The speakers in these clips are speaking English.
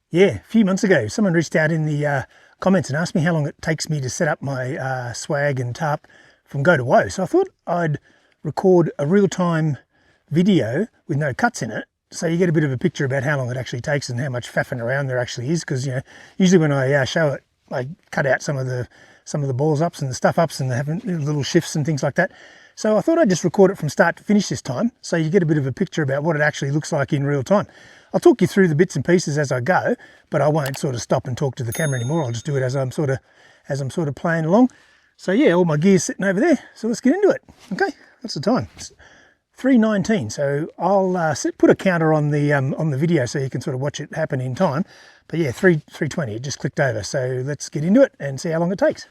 Yeah, a few months ago, someone reached out in the comments and asked me how long it takes me to set up my swag and tarp from go to woe. So I thought I'd record a real-time video with no cuts in it, so you get a bit of a picture about how long it actually takes and how much faffing around there actually is. Because usually when I show it, I cut out some of the balls ups and the stuff ups and having little shifts and things like that. So I thought I'd just record it from start to finish this time, so you get a bit of a picture about what it actually looks like in real time. I'll talk you through the bits and pieces as I go, but I won't sort of stop and talk to the camera anymore. I'll just do it as I'm sort of playing along. So yeah, all my gear's sitting over there. So let's get into it. Okay, what's the time? It's 3:19. So I'll put a counter on the video so you can sort of watch it happen in time. But yeah, 3:20. It just clicked over. So let's get into it and see how long it takes.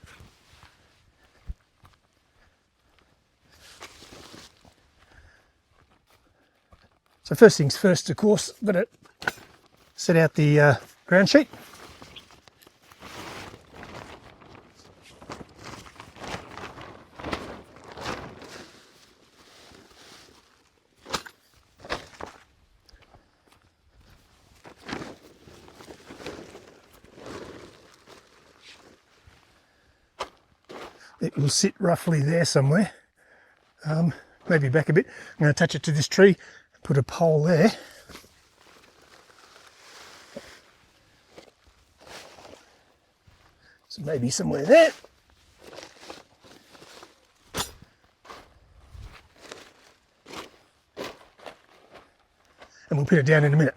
So first things first, of course, I've got to set out the ground sheet. It will sit roughly there somewhere, maybe back a bit. I'm going to attach it to this tree, put a pole there. So maybe somewhere there. And we'll put it down in a minute.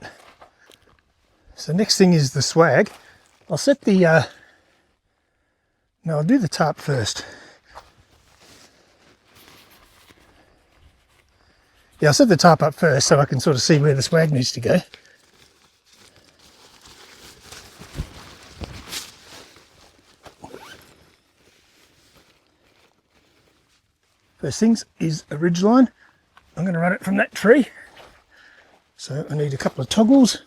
So next thing is the swag. I'll set the, no, I'll do the tarp first. Yeah, I'll set the tarp up first so I can sort of see where the swag needs to go. First things is a Ridgeline. I'm going to run it from that tree. So I need a couple of toggles.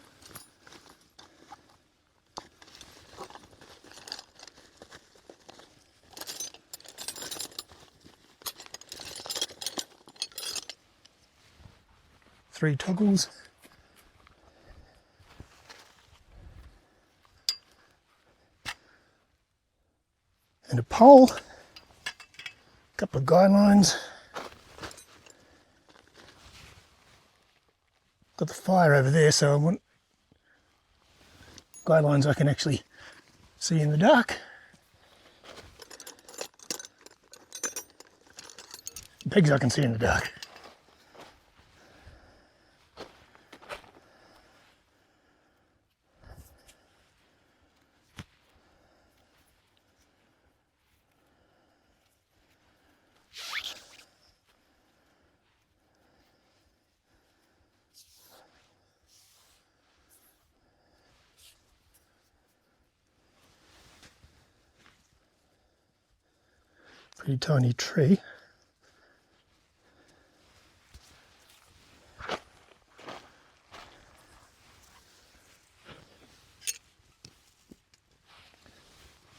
Three toggles. And a pole. A couple of guy lines. Got the fire over there, so I want guy lines I can actually see in the dark. Pegs I can see in the dark. Pretty tiny tree.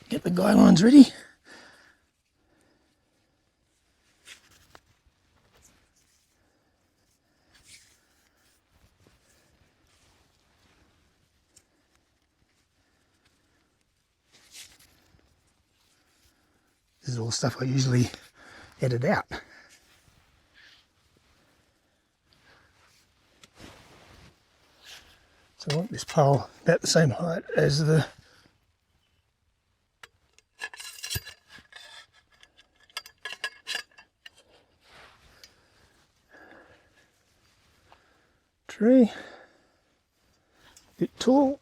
Get the guy lines ready. This is all stuff I usually edit out. So I want this pole about the same height as the tree. Bit tall.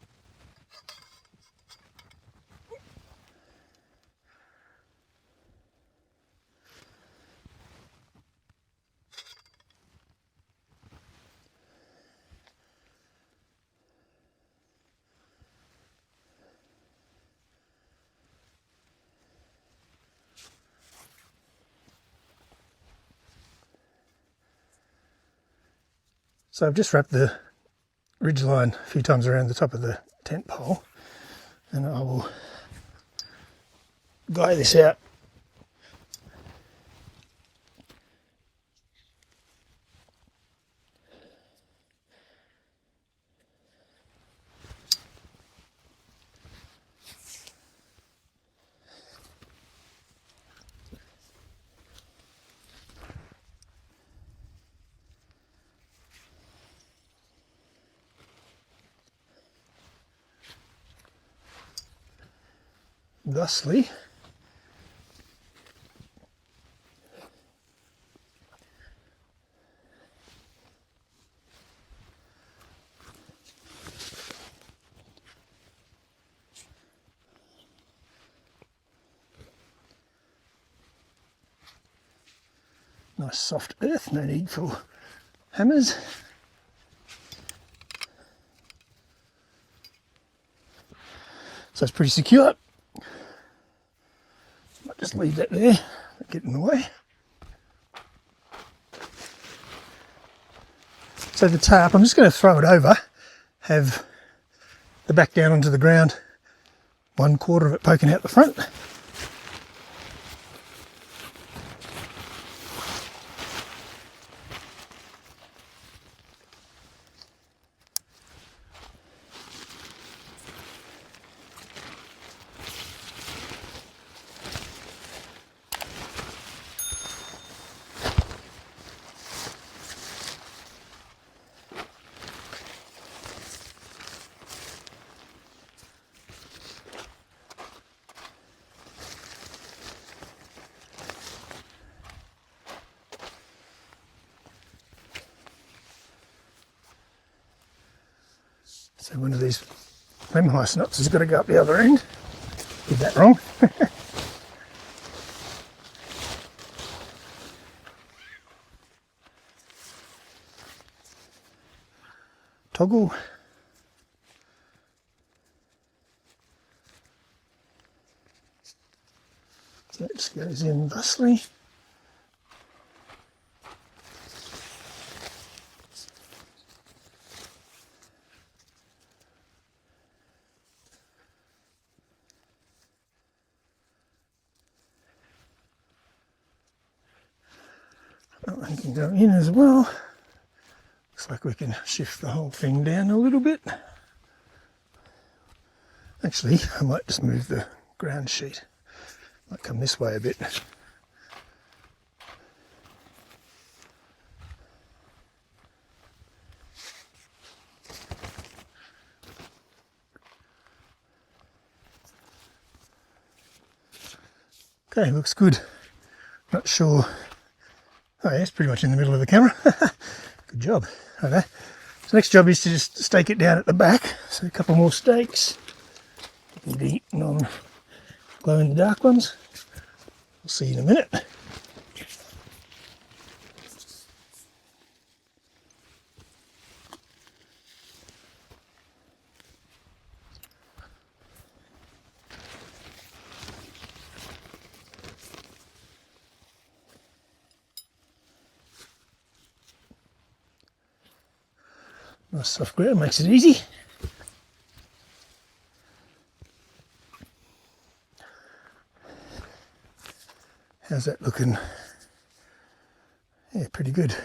So I've just wrapped the Ridgeline a few times around the top of the tent pole, and I will guy this out. thusly. Nice soft earth, no need for hammers. So it's pretty secure. Might just leave that there, get in the way. So the tarp, I'm just going to throw it over, have the back down onto the ground, 1/4 of it poking out the front. So one of these lem hyacinths has got to go up the other end. Did that wrong. Toggle. So that just goes in thusly. That one can go in as well. Looks like we can shift the whole thing down a little bit. Actually, I might just move the ground sheet. Might come this way a bit. Okay, looks good. Not sure. Oh yeah, it's pretty much in the middle of the camera. Good job. Okay. So next job is to just stake it down at the back. So a couple more stakes. The non-glow in the dark ones. We'll see you in a minute. Nice soft ground, makes it easy. How's that looking? Yeah, pretty good.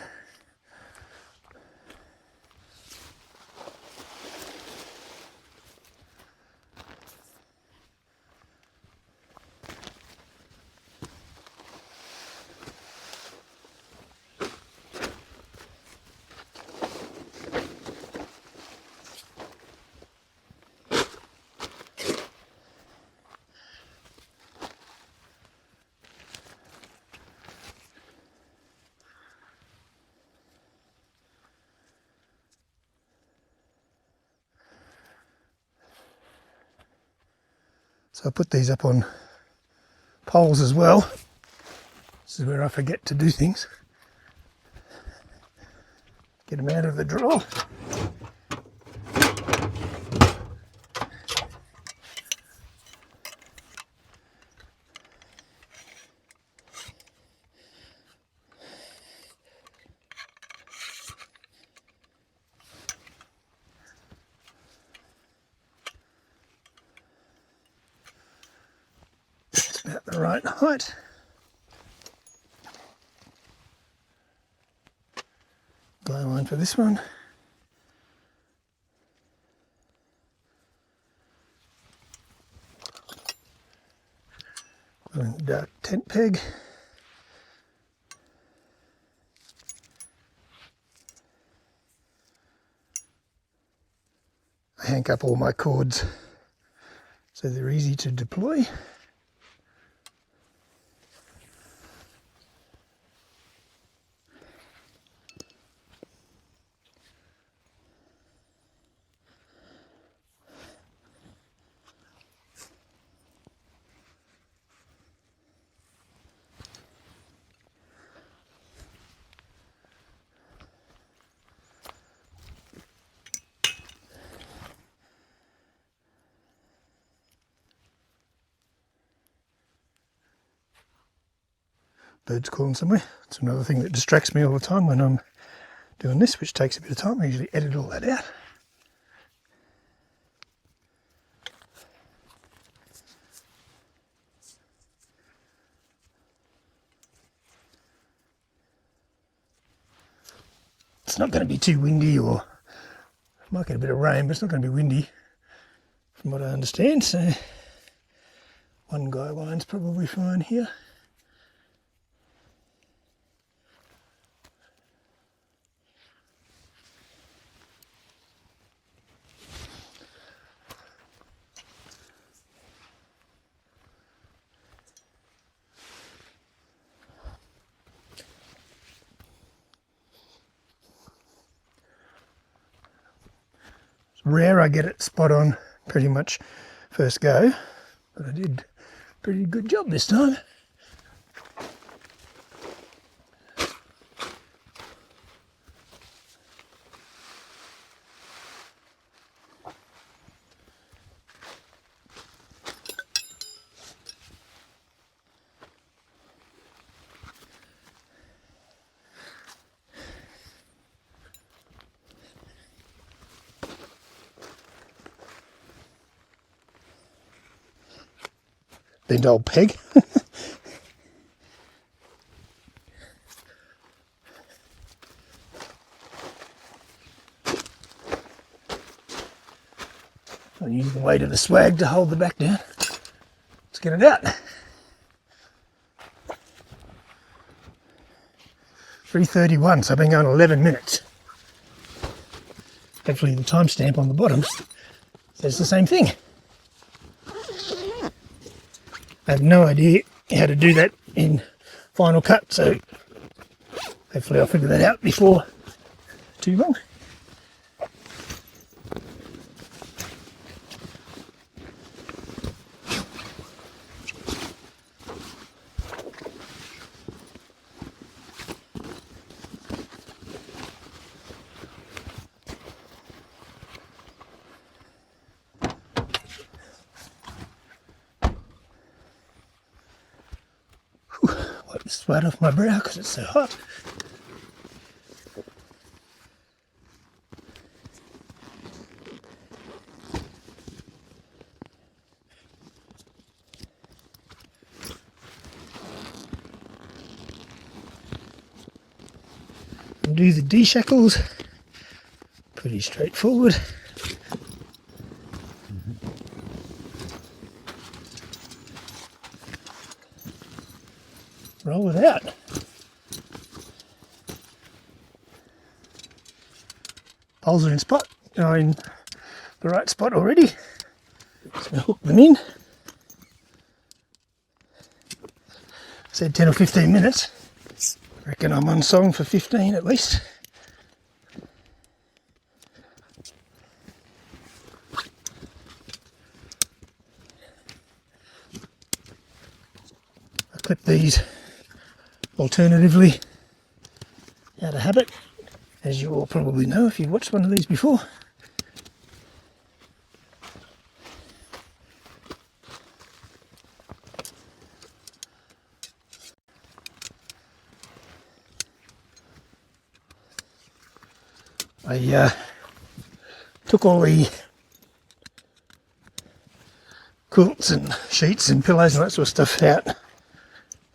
So I put these up on poles as well. This is where I forget to do things. Get them out of the drawer. It's about the right height. Glow line for this one. Glow in the dark tent peg. I hank up all my cords so they're easy to deploy. Birds calling somewhere. It's another thing that distracts me all the time when I'm doing this, which takes a bit of time. I usually edit all that out. It's not going to be too windy, or might get a bit of rain, but it's not going to be windy from what I understand. So one guy line's probably fine here. Rare I get it spot on pretty much first go, but I did a pretty good job this time. Bent old peg. I'm using the weight of the swag to hold the back down. Let's get it out. 3:31, so I've been going 11 minutes. Hopefully the timestamp on the bottom says the same thing. I have no idea how to do that in Final Cut, so hopefully I'll figure that out before too long. Wipe the sweat off my brow because it's so hot. Do the D-shackles, pretty straightforward. Roll it out. Poles are in spot, in the right spot already. So hook them in. Said 10 or 15 minutes. I reckon I'm on song for 15 at least. I clip these alternatively out of habit, as you all probably know if you've watched one of these before. I took all the quilts and sheets and pillows and that sort of stuff out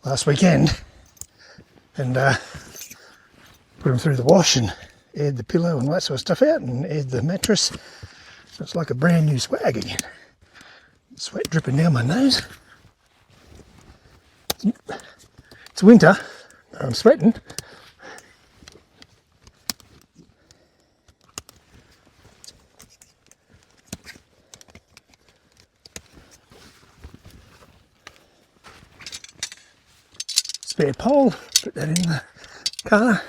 last weekend and put them through the wash and aired the pillow and that sort of stuff out and aired the mattress. So it's like a brand new swag again. Sweat dripping down my nose. It's winter, I'm sweating. spare pole, put that in the car.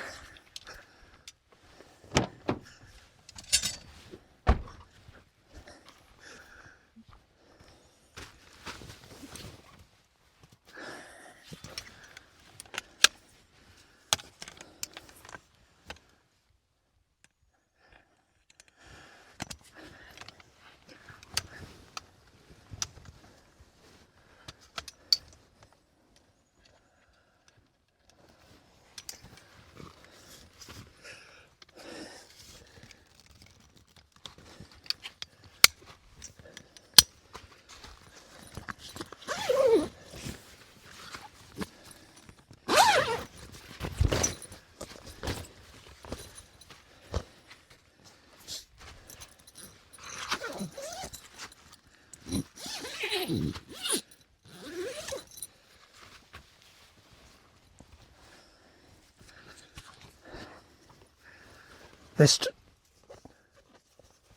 Best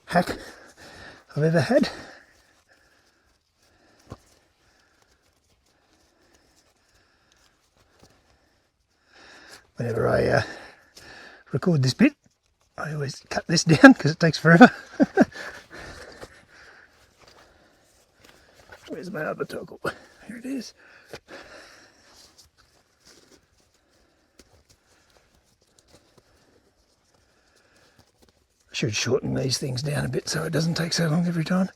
hack I've ever had. Whenever I record this bit, I always cut this down because it takes forever. Where's my other toggle? Here it is. I should shorten these things down a bit so it doesn't take so long every time.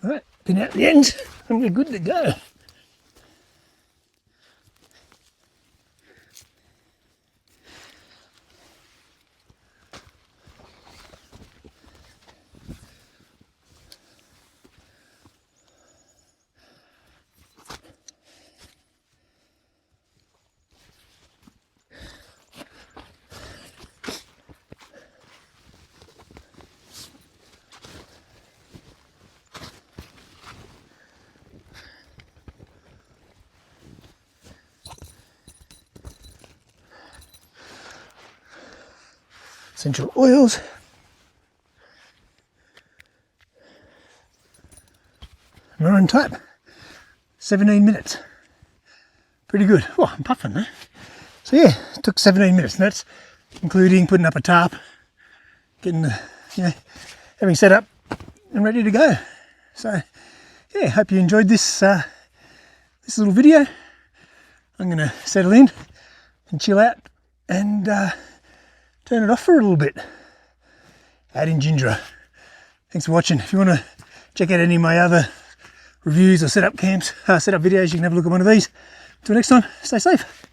Alright, pin out the ends and we're good to go. Essential oils. We're on time. 17 minutes. Pretty good. Oh, I'm puffing there. So yeah, it took 17 minutes, and that's including putting up a tarp, getting the, having set up and ready to go. So yeah, hope you enjoyed this this little video. I'm gonna settle in and chill out and turn it off for a little bit. Add in ginger. Thanks for watching. If you want to check out any of my other reviews or setup camps, setup videos, you can have a look at one of these. Until next time, stay safe.